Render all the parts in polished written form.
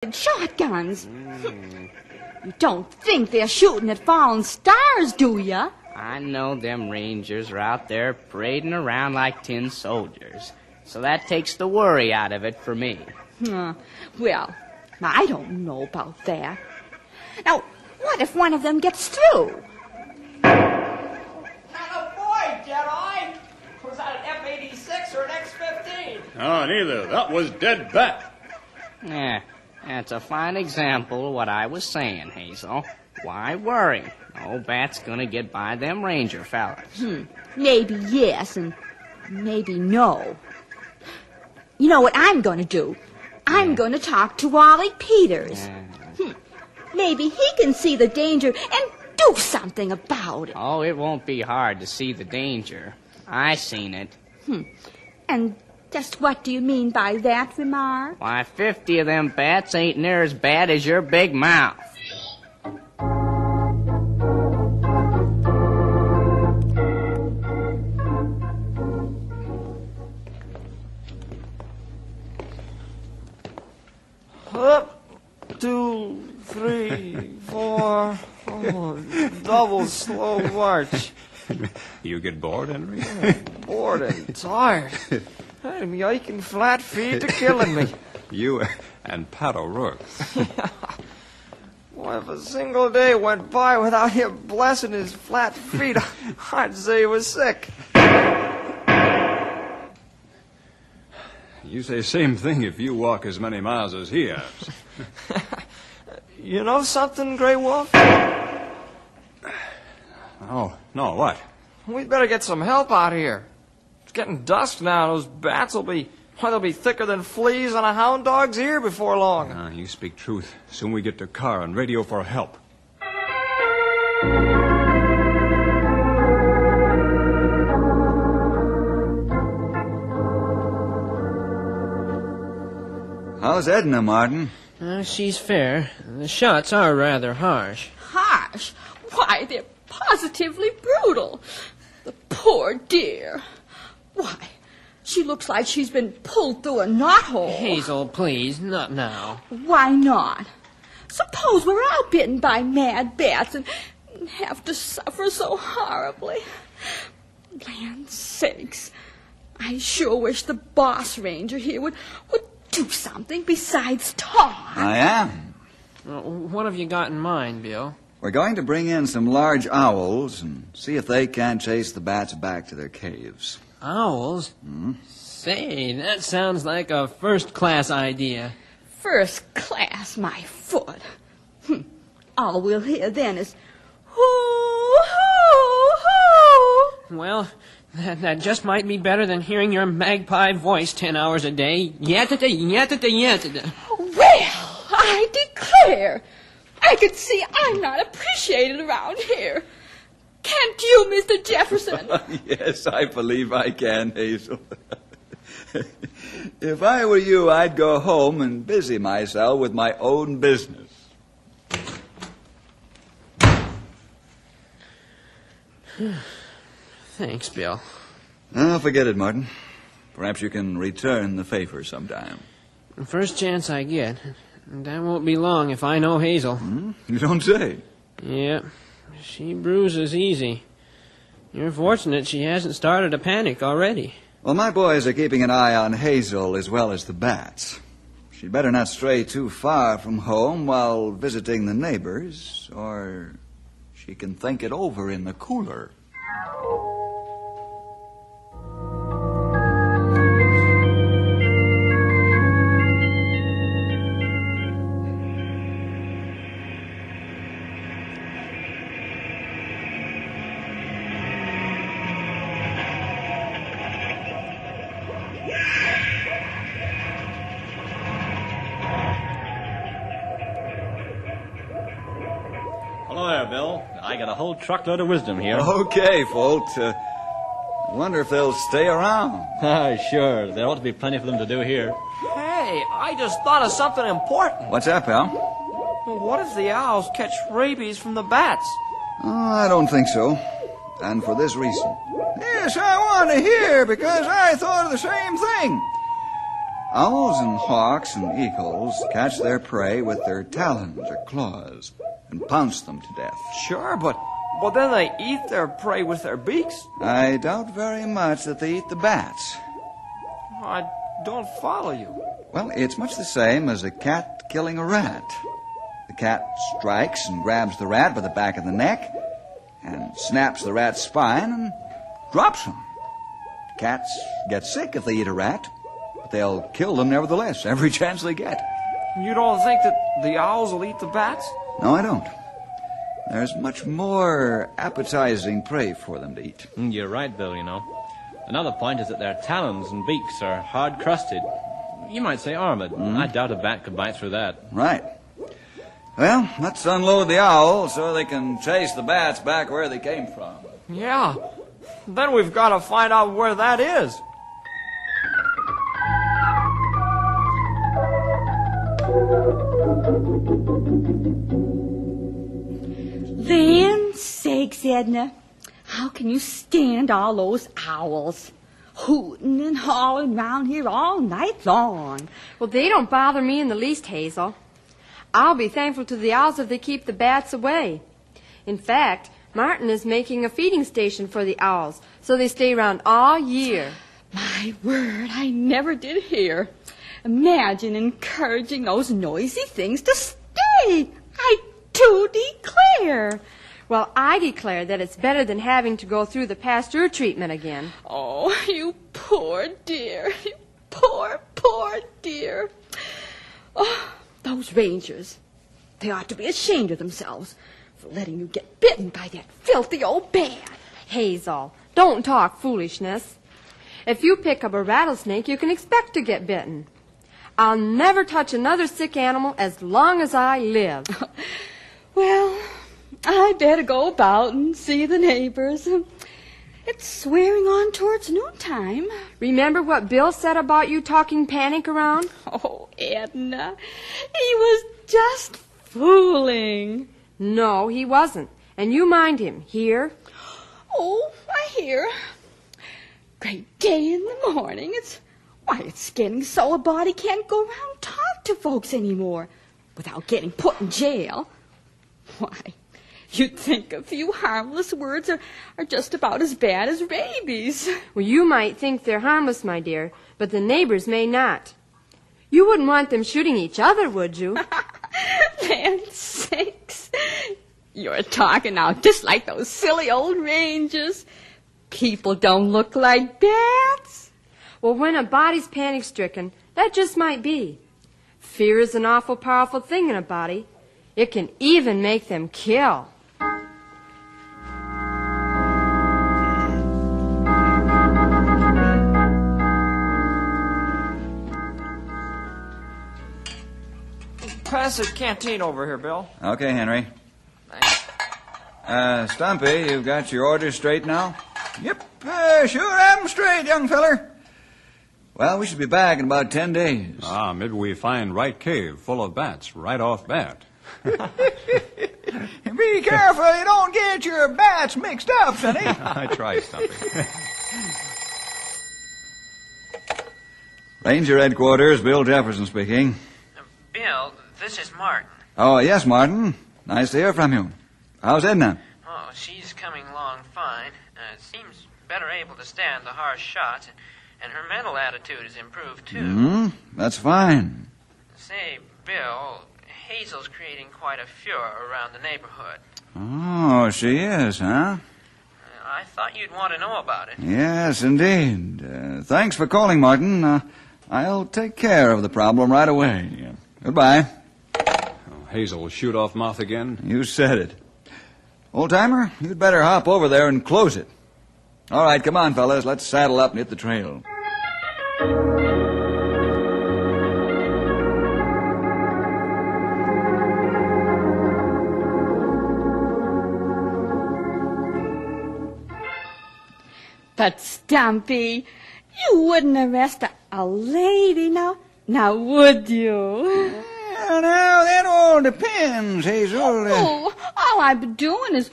shotguns. You don't think they're shooting at fallen stars, do ya? I know them Rangers are out there parading around like tin soldiers, so that takes the worry out of it for me. Well, I don't know about that. Now, what if one of them gets through? Not a boy, Jedi! Was that an F-86 or an X-15? Oh, neither. That was dead bat. Yeah, that's a fine example of what I was saying, Hazel. Why worry? No bat's gonna get by them Ranger fellas. Maybe yes and maybe no. You know what I'm going to do? I'm going to talk to Wally Peters. Maybe he can see the danger and do something about it. Oh, it won't be hard to see the danger. I seen it. And just what do you mean by that remark? Why, 50 of them bats ain't near as bad as your big mouth. Up, 2, 3, 4. Oh, double slow march. You get bored, Henry? Bored and tired. I'm yiking flat feet to killing me. You and Pat O'Rourke. Boy, if a single day went by without him blessing his flat feet, I'd say he was sick. You say same thing if you walk as many miles as he has. You know something, Grey Wolf? Oh, no, what? We'd better get some help out here. It's getting dusk now. Those bats will be, they'll be thicker than fleas on a hound dog's ear before long. You speak truth. Soon we get to car and radio for help. How's Edna, Martin? She's fair. The shots are rather harsh. Harsh? Why, they're positively brutal. The poor dear. Why, she looks like she's been pulled through a knothole. Hazel, please, not now. Why not? Suppose we're all bitten by mad bats and have to suffer so horribly. Land's sakes, I sure wish the boss ranger here would do something besides talk. I am. What have you got in mind, Bill? We're going to bring in some large owls and see if they can't chase the bats back to their caves. Owls? Say, that sounds like a first-class idea. First class, my foot. All we'll hear then is hoo, hoo, hoo. Well, that just might be better than hearing your magpie voice 10 hours a day. Yatta-da, yatta-da, yatta-da. Well, I declare, I can see I'm not appreciated around here. Can't you, Mr. Jefferson? Yes, I believe I can, Hazel. If I were you, I'd go home and busy myself with my own business. Thanks, Bill. Oh, forget it, Martin. Perhaps you can return the favor sometime. First chance I get. That won't be long if I know Hazel. You don't say. Yep. She bruises easy. You're fortunate she hasn't started a panic already. Well, my boys are keeping an eye on Hazel as well as the bats. She'd better not stray too far from home while visiting the neighbors, or she can think it over in the cooler. Hello there, Bill. I got a whole truckload of wisdom here. Okay, folks. Wonder if they'll stay around. Sure. There ought to be plenty for them to do here. Hey, I just thought of something important. What's that, pal? What if the owls catch rabies from the bats? I don't think so. And for this reason. Yes, I want to hear, because I thought of the same thing. Owls and hawks and eagles catch their prey with their talons or claws and pounce them to death. Sure, but then they eat their prey with their beaks? I doubt very much that they eat the bats. I don't follow you. Well, it's much the same as a cat killing a rat. The cat strikes and grabs the rat by the back of the neck and snaps the rat's spine and drops him. Cats get sick if they eat a rat, but they'll kill them nevertheless, every chance they get. You don't think that the owls will eat the bats? No, I don't. There's much more appetizing prey for them to eat. You're right, Bill, you know. Another point is that their talons and beaks are hard-crusted. You might say armored. I doubt a bat could bite through that. Right. Well, let's unload the owl so they can chase the bats back where they came from. Yeah. Then we've got to find out where that is. Land sakes, Edna. How can you stand all those owls? Hooting and hawing round here all night long. Well, they don't bother me in the least, Hazel. I'll be thankful to the owls if they keep the bats away. In fact, Martin is making a feeding station for the owls, so they stay around all year. My word, I never did hear. Imagine encouraging those noisy things to stay. I do declare. Well, I declare that it's better than having to go through the Pasteur treatment again. Oh, you poor dear. You poor, poor dear. Oh, those rangers. They ought to be ashamed of themselves for letting you get bitten by that filthy old bat. Hazel, don't talk foolishness. If you pick up a rattlesnake, you can expect to get bitten. I'll never touch another sick animal as long as I live. Well, I better go about and see the neighbors. It's swearing on towards noontime. Remember what Bill said about you talking panic around? Oh, Edna, he was just fooling. No, he wasn't. And you mind him. Hear? Oh, I hear. Great day in the morning. It's getting so a body can't go around and talk to folks anymore without getting put in jail. Why, you'd think a few harmless words are just about as bad as rabies. Well, you might think they're harmless, my dear, but the neighbors may not. You wouldn't want them shooting each other, would you? Land's sakes. You're talking now just like those silly old rangers. People don't look like bats. Well, when a body's panic-stricken, that just might be. Fear is an awful powerful thing in a body. It can even make them kill. Pass the canteen over here, Bill. Okay, Henry. Thanks. Stumpy, you've got your orders straight now? Yep, sure am straight, young feller. Well, we should be back in about 10 days. Maybe we find right cave full of bats right off bat. Be careful you don't get your bats mixed up, Sonny. I try, Stumpy. Ranger headquarters, Bill Jefferson speaking. Bill, this is Martin. Oh, yes, Martin. Nice to hear from you. How's Edna? Oh, she's coming along fine. Seems better able to stand the harsh shots, and her mental attitude has improved, too. That's fine. Say, Bill, Hazel's creating quite a furor around the neighborhood. Oh, she is, huh? I thought you'd want to know about it. Yes, indeed. Thanks for calling, Martin. I'll take care of the problem right away. Goodbye. Hazel shoot off mouth again? You said it. Old-timer, you'd better hop over there and close it. All right, come on, fellas. Let's saddle up and hit the trail. But, Stumpy, you wouldn't arrest a lady now would you? Well, now, that all depends, Hazel. Oh, all I've been doing is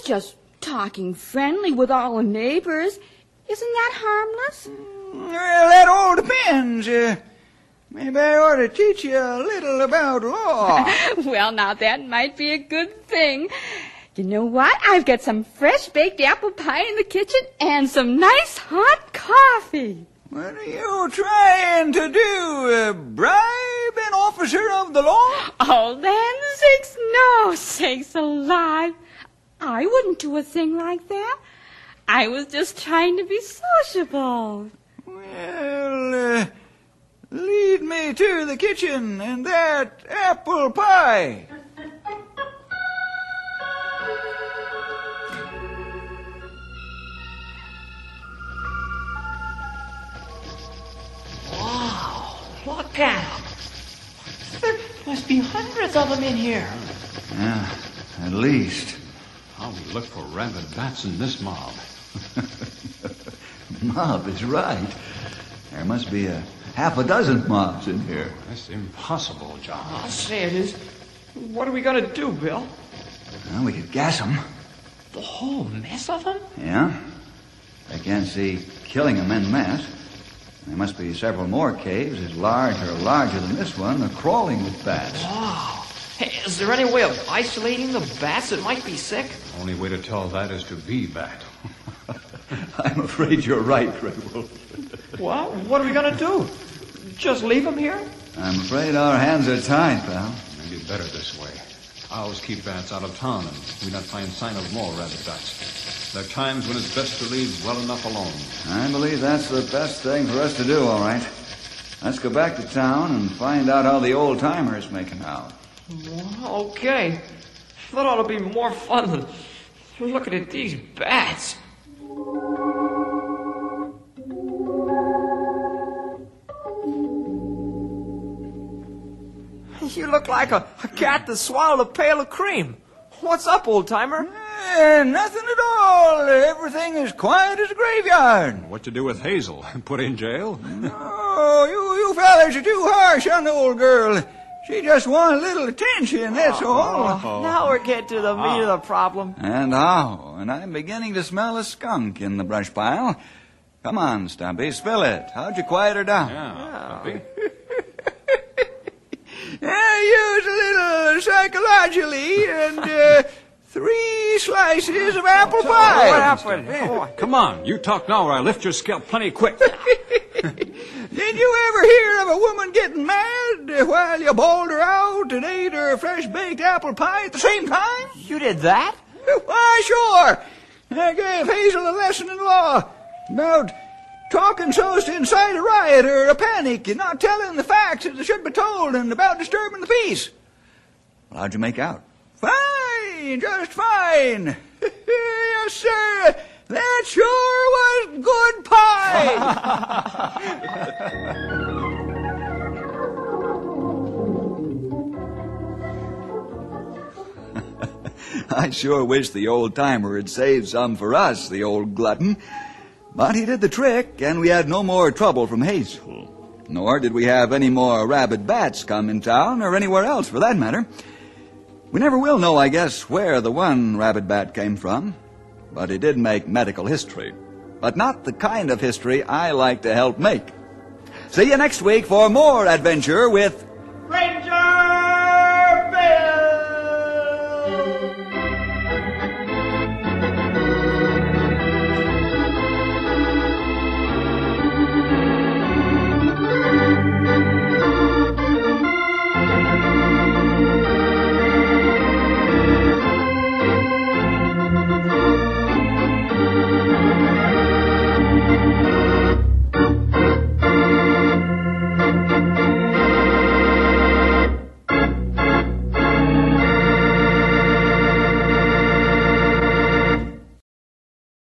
just talking friendly with all the neighbors. Isn't that harmless? Well, that all depends. Maybe I ought to teach you a little about law. Well, now that might be a good thing. You know what? I've got some fresh baked apple pie in the kitchen and some nice hot coffee. What are you trying to do? Bribe an officer of the law? Oh, land sakes, no, sakes alive. I wouldn't do a thing like that. I was just trying to be sociable. Well, lead me to the kitchen and that apple pie. Wow, look at them. There must be hundreds of them in here. Yeah, at least. How we look for rabid bats in this mob. Mob is right. There must be a half a dozen mobs in here. That's impossible, John. I'll say it is. What are we going to do, Bill? Well, we could gas them. The whole mess of them? Yeah? I can't see killing them en masse. There must be several more caves as large or larger than this one are crawling with bats. Wow. Hey, is there any way of isolating the bats that might be sick? Only way to tell that is to be bat. I'm afraid you're right, Grable. Well, what are we going to do? Just leave them here? I'm afraid our hands are tied, pal. Maybe better this way. Owls keep bats out of town, and we not find sign of more rabbit bats. There are times when it's best to leave well enough alone. I believe that's the best thing for us to do, all right. Let's go back to town and find out how the old-timer is making out. Well, okay. That ought to be more fun than looking at these bats. You look like a cat that swallowed a pail of cream. What's up, old-timer? Nothing at all. Everything is quiet as a graveyard. What to do with Hazel? Put in jail? Oh, you fellas are too harsh on the old girl. She just wants a little attention, that's all. Now we're getting to the meat of the problem. And how? And I'm beginning to smell a skunk in the brush pile. Come on, Stumpy, spill it. How'd you quiet her down? Yeah. Use a little psychologically and 3 slices of apple pie. What happened? Oh, Come on, you talk now or I lift your scalp plenty quick. Did you ever hear of a woman getting mad while you bawled her out and ate her fresh-baked apple pie at the same time? you did that? Why, sure. I gave Hazel a lesson in law about talking so as to incite a riot or a panic and not telling the facts as they should be told and about disturbing the peace. Well, how'd you make out? Fine, just fine. Yes, sir. That sure was good pie. I sure wish the old-timer had saved some for us, the old glutton. But he did the trick, and we had no more trouble from Hazel. Nor did we have any more rabid bats come in town, or anywhere else for that matter. We never will know, I guess, where the one rabid bat came from. But he did make medical history. But not the kind of history I like to help make. See you next week for more adventure with